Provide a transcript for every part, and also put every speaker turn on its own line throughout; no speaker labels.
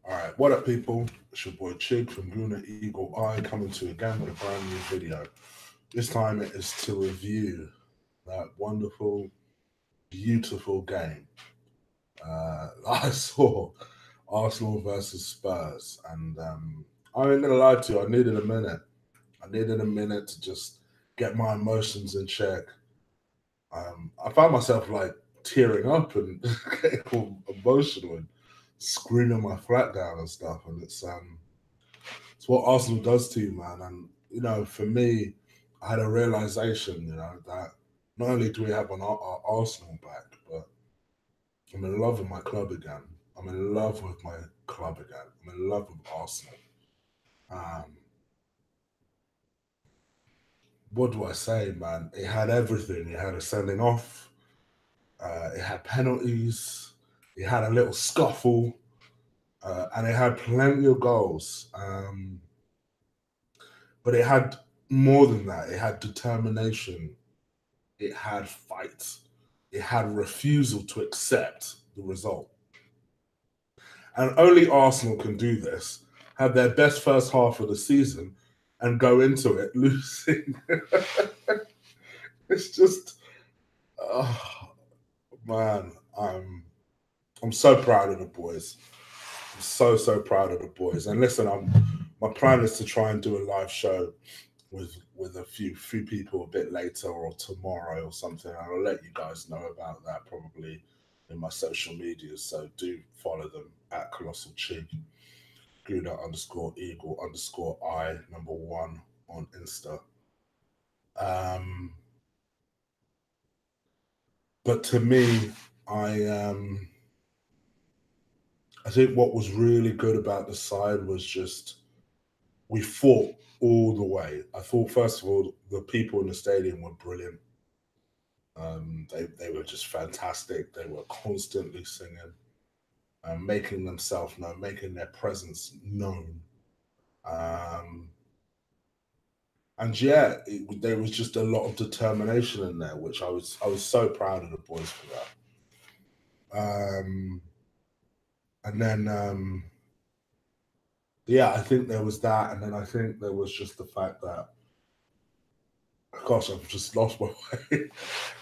All right, what up, people? It's your boy Chig from Guna Eagle Eye coming to you again with a brand new video. This time it is to review that wonderful, beautiful game. I saw Arsenal versus Spurs, and I ain't gonna lie to you, I needed a minute. I needed a minute to just get my emotions in check. I found myself like tearing up and getting all emotional and screaming my flat down and stuff. And it's what Arsenal does to you, man. And for me, I had a realization, that not only do we have our Arsenal back, but I'm in love with my club again. I'm in love with my club again. I'm in love with Arsenal. Um, what do I say, man? It had everything. It had a sending off. It had penalties. It had a little scuffle, and it had plenty of goals. But it had more than that. It had determination. It had fight. It had refusal to accept the result. And only Arsenal can do this, have their best first half of the season and go into it losing. It's just, oh, man, I'm so proud of the boys. I'm so proud of the boys. And listen, my plan is to try and do a live show with a few people a bit later or tomorrow or something. I'll let you guys know about that probably in my social medias. So do follow them at Colossal Chig, Gouda_Eagle_I1 on Insta. But to me, I think what was really good about the side was just we fought all the way. I thought, first of all, the people in the stadium were brilliant. They were just fantastic. They were constantly singing, making themselves known, making their presence known. And yeah, there was just a lot of determination in there, which I was so proud of the boys for that. And then yeah, I think there was that, and then I think there was just the fact that, gosh, I've just lost my way.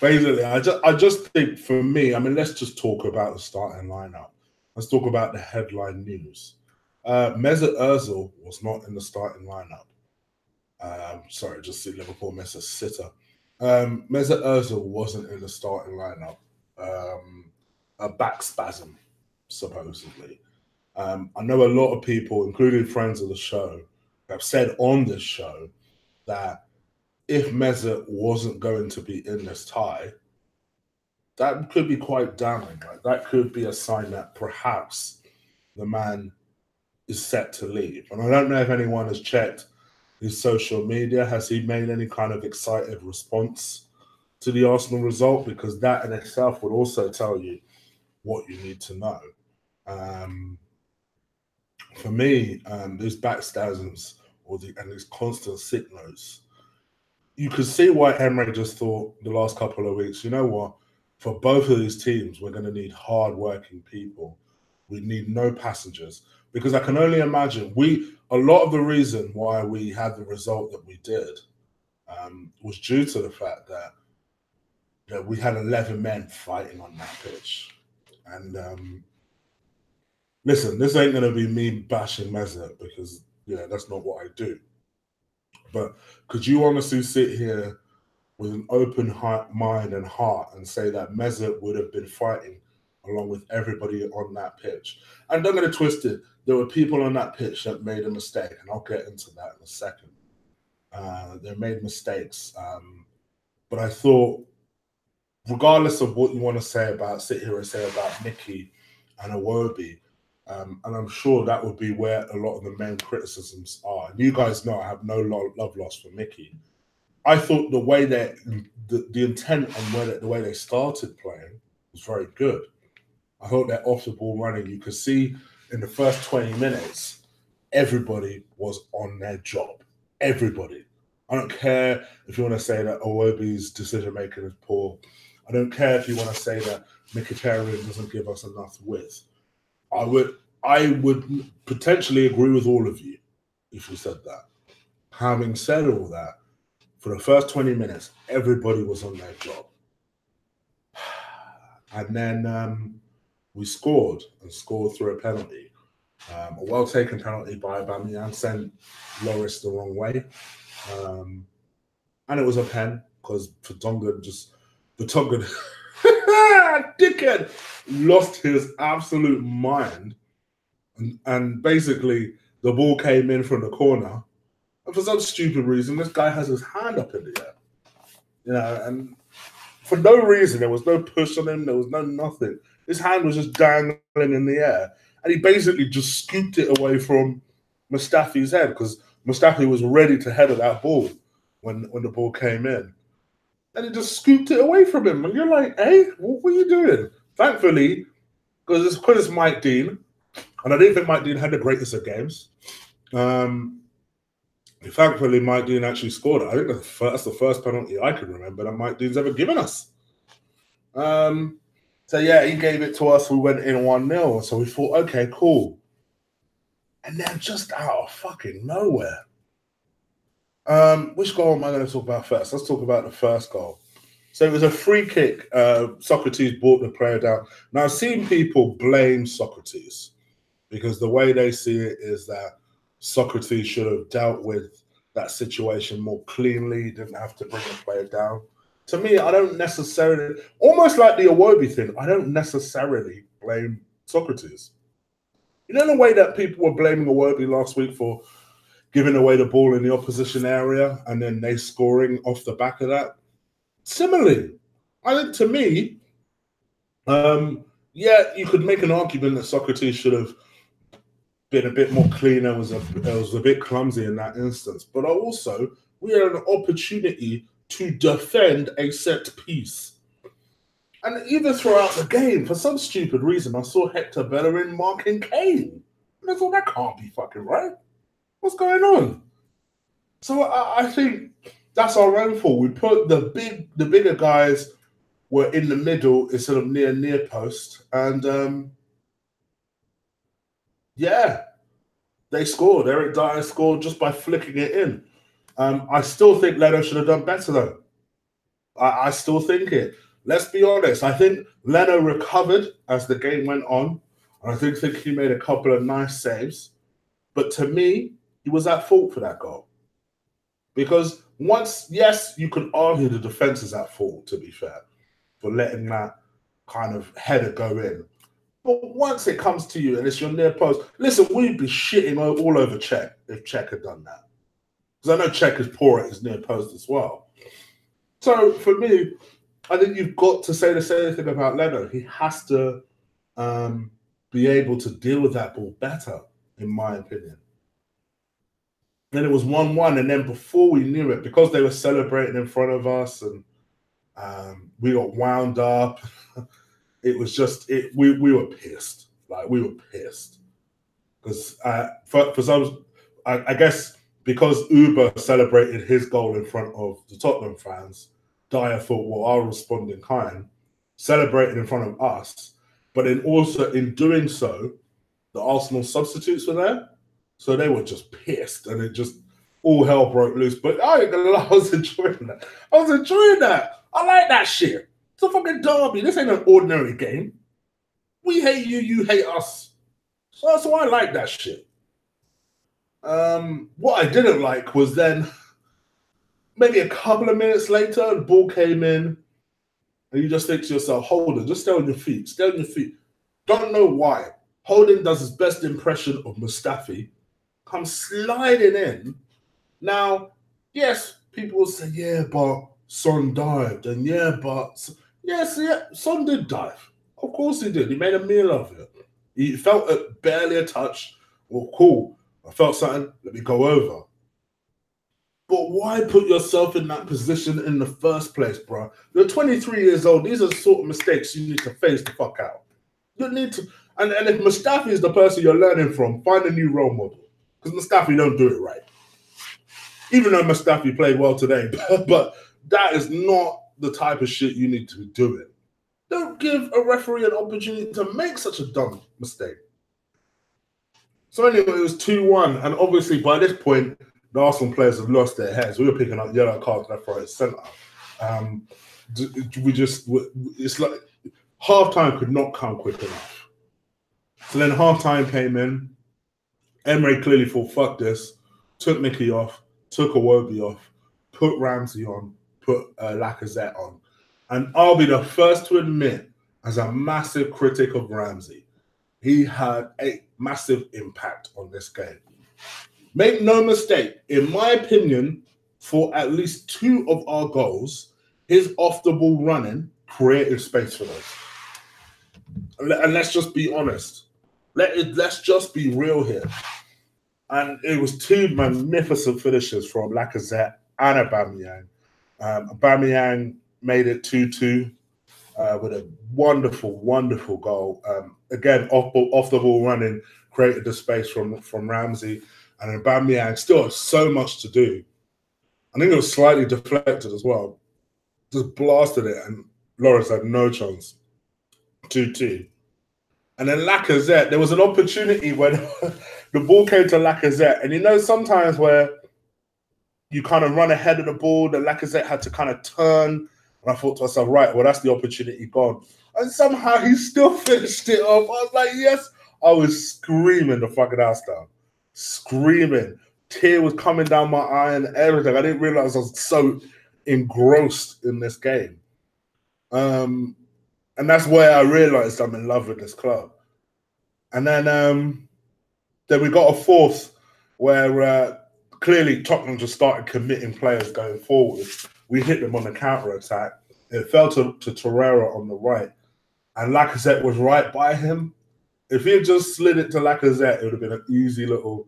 Basically, I just think for me, I mean, let's just talk about the starting lineup. Let's talk about the headline news. Mesut Ozil was not in the starting lineup. Sorry, just see Liverpool miss a sitter. Mesut Ozil wasn't in the starting lineup. A back spasm, supposedly. I know a lot of people, including friends of the show, have said on this show that if Mesut wasn't going to be in this tie, that could be quite damning. Like, that could be a sign that perhaps the man is set to leave. And I don't know if anyone has checked his social media. Has he made any kind of excited response to the Arsenal result? Because that in itself would also tell you what you need to know. For me, these backstabbings and these constant sick notes, you could see why Emery just thought the last couple of weeks, you know what, for both of these teams, we're going to need hard-working people. We need no passengers. Because I can only imagine, a lot of the reason why we had the result that we did was due to the fact that we had 11 men fighting on that pitch. And listen, this ain't going to be me bashing Mesut because, that's not what I do. But could you honestly sit here with an open mind and heart and say that Mesut would have been fighting along with everybody on that pitch? And don't get it twisted, there were people on that pitch that made a mistake, and I'll get into that in a second. They made mistakes. But I thought, regardless of what you want to sit here and say about Mickey and Iwobi, and I'm sure that would be where a lot of the main criticisms are. And you guys know I have no love lost for Mickey. I thought the way that the intent and the way they started playing was very good. I thought that off the ball running, you could see in the first 20 minutes, everybody was on their job. Everybody. I don't care if you want to say that Iwobi's decision making is poor. I don't care if you want to say that Mkhitaryan doesn't give us enough width. I would potentially agree with all of you if you said that. Having said all that, for the first 20 minutes, everybody was on their job. And then we scored and scored through a penalty. A well-taken penalty by Aubameyang sent Loris the wrong way. And it was a pen because Vertonghen dickhead, lost his absolute mind. And basically, the ball came in from the corner. And for some stupid reason, this guy has his hand up in the air. You know, and for no reason, there was no push on him, there was no nothing. His hand was just dangling in the air. And he basically just scooped it away from Mustafi's head because Mustafi was ready to header that ball when the ball came in. And he just scooped it away from him. And you're like, hey, what are you doing? Thankfully, because it's Mike Dean, and I didn't think Mike Dean had the greatest of games. Thankfully, Mike Dean actually scored it. I think that's the first penalty I can remember that Mike Dean's ever given us. So, yeah, he gave it to us. We went in 1-0. So we thought, okay, cool. And then just out of fucking nowhere. Which goal am I going to talk about first? Let's talk about the first goal. So it was a free kick. Socrates brought the player down. Now, I've seen people blame Socrates because the way they see it is that Socrates should have dealt with that situation more cleanly. He didn't have to bring the player down. To me, I don't necessarily, almost like the Iwobi thing, I don't necessarily blame Socrates. You know the way that people were blaming Iwobi last week for giving away the ball in the opposition area and then they scoring off the back of that? Similarly, I think to me, yeah, you could make an argument that Socrates should have been a bit more cleaner, was a bit clumsy in that instance. But also, we had an opportunity to defend a set piece. And even throughout the game, for some stupid reason, I saw Hector Bellerin marking Kane. And I thought, that can't be fucking right. What's going on? So I think that's our own fault. We put the bigger guys were in the middle instead of near post. And yeah, they scored. Eric Dyer scored just by flicking it in. I still think Leno should have done better, though. I still think it. Let's be honest. I think Leno recovered as the game went on. And I think he made a couple of nice saves. But to me, he was at fault for that goal. Because yes, you could argue the defense is at fault, to be fair, for letting that kind of header go in. But once it comes to you and it's your near post, listen, we'd be shitting all over Chig if Chig had done that. Because I know Chig is poor at his near post as well. So for me, I think you've got to say the same thing about Leno. He has to be able to deal with that ball better, in my opinion. Then it was 1-1, and then before we knew it, because they were celebrating in front of us and we got wound up, it was just, we were pissed. Like, we were pissed. Because for some, I guess because Uber celebrated his goal in front of the Tottenham fans, Dyer thought, well, I'll respond in kind, celebrating in front of us. But then also in doing so, the Arsenal substitutes were there. So they were just pissed and it just all hell broke loose. But I ain't gonna lie, I was enjoying that. I like that shit. It's a fucking derby. This ain't an ordinary game. We hate you, you hate us. So I like that shit. What I didn't like was then maybe a couple of minutes later, the ball came in and you just think to yourself, hold on, just stay on your feet. Stay on your feet. Don't know why. Holding does his best impression of Mustafi, comes sliding in. Now, yes, people will say, yeah, but Son dived. And yeah, but... Yes, yeah, Son did dive. Of course he did. He made a meal of it. He felt barely a touch. Well, cool. I felt something. Let me go over. But why put yourself in that position in the first place, bro? You're 23 years old. These are the sort of mistakes you need to face the fuck out. You need to... And if Mustafi is the person you're learning from, find a new role model. Because Mustafi don't do it right. Even though Mustafi played well today. But that is not the type of shit you need to be doing. Don't give a referee an opportunity to make such a dumb mistake. So anyway, it was 2-1, and obviously by this point, the Arsenal players have lost their heads. We were picking up yellow cards left, right, centre. It's like half-time could not come quick enough. So then half-time came in. Emery clearly thought, fuck this, took Mickey off, took Iwobi off, put Ramsey on, put Lacazette on. And I'll be the first to admit, as a massive critic of Ramsey, he had a massive impact on this game. Make no mistake, in my opinion, for at least 2 of our goals, his off-the-ball running created space for those. And let's just be honest. Let's just be real here. And it was 2 magnificent finishes from Lacazette and Aubameyang. Aubameyang made it 2-2 with a wonderful, wonderful goal. Again, off the ball running created the space from Ramsey. And Aubameyang still had so much to do. I think it was slightly deflected as well. Just blasted it, and Lawrence had no chance. 2-2. And then Lacazette, there was an opportunity when the ball came to Lacazette. And you know, sometimes where you kind of run ahead of the ball, that Lacazette had to kind of turn. And I thought to myself, right, well, that's the opportunity gone. And somehow he still finished it off. I was like, yes. I was screaming the fucking house down. Screaming. Tear was coming down my eye and everything. I didn't realize I was so engrossed in this game. And that's where I realized I'm in love with this club. And then we got a fourth where clearly Tottenham just started committing players going forward. We hit them on the counter-attack. It fell to Torreira on the right. And Lacazette was right by him. If he had just slid it to Lacazette, it would have been an easy little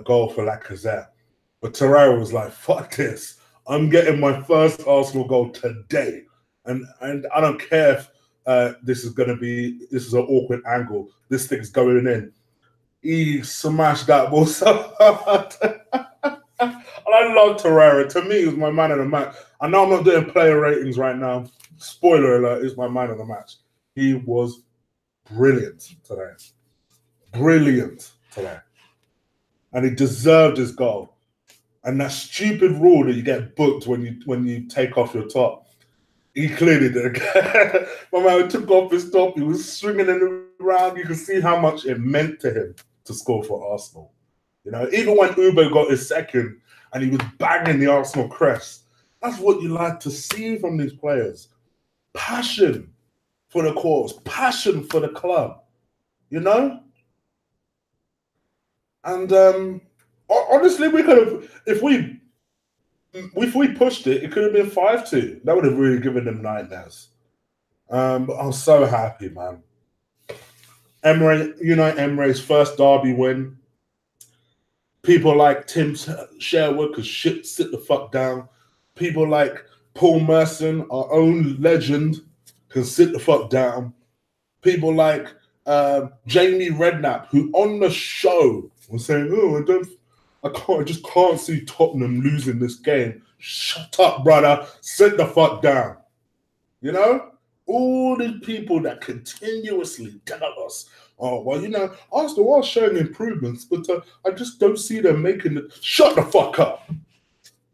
goal for Lacazette. But Torreira was like, fuck this. I'm getting my first Arsenal goal today. And I don't care if this is an awkward angle. This thing's going in. He smashed that ball so hard. And I love Torreira. To me, he was my man of the match. I know I'm not doing player ratings right now. Spoiler alert, he's my man of the match. He was brilliant today. Brilliant today. And he deserved his goal. And that stupid rule that you get booked when you take off your top, he clearly did. My man took off his top. He was swinging it around. You could see how much it meant to him to score for Arsenal. You know, even when Ube got his second and he was banging the Arsenal crest, that's what you like to see from these players. Passion for the cause, passion for the club, you know? And honestly, we could have, if we pushed it, it could have been 5-2. That would have really given them nightmares. But I'm so happy, man. Emery's first derby win. People like Tim Sherwood could sit the fuck down. People like Paul Merson, our own legend, can sit the fuck down. People like Jamie Redknapp, who on the show was saying, "Oh, I just can't see Tottenham losing this game." Shut up, brother. Sit the fuck down. You know? All these people that continuously tell us, oh, well, you know, Arsenal are showing improvements, but I just don't see them making it. Shut the fuck up.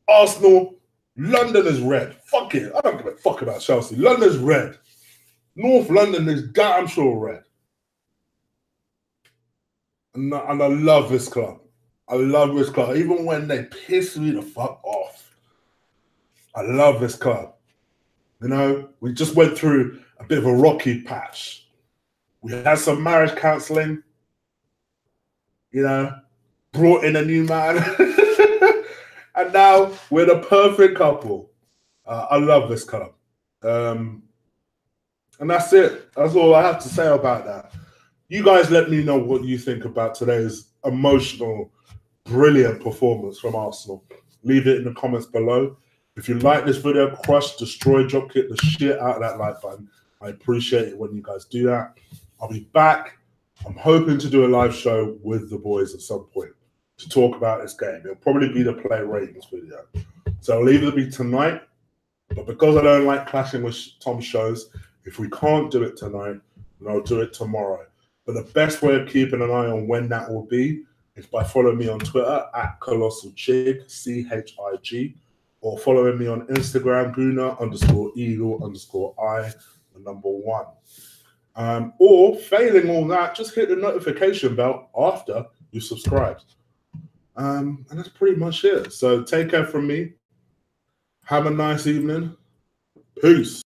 Arsenal, London is red. Fuck it. I don't give a fuck about Chelsea. London's red. North London is damn sure red. And I love this club. I love this club. Even when they piss me the fuck off, I love this club. You know, we just went through a bit of a rocky patch. We had some marriage counseling, you know, brought in a new man. And now we're the perfect couple. I love this club. And that's it. That's all I have to say about that. You guys let me know what you think about today's emotional, brilliant performance from Arsenal. Leave it in the comments below. If you like this video, crush, destroy, drop kick the shit out of that like button. I appreciate it when you guys do that. I'll be back. I'm hoping to do a live show with the boys at some point to talk about this game. It'll probably be the player ratings video. So it'll either be tonight, but because I don't like clashing with Tom's shows, if we can't do it tonight, then I'll do it tomorrow. But the best way of keeping an eye on when that will be is by following me on Twitter at Colossal Chig, Chig, or following me on Instagram, Guna_Eagle_I1. Or failing all that, just hit the notification bell after you subscribed. And that's pretty much it. So take care from me. Have a nice evening. Peace.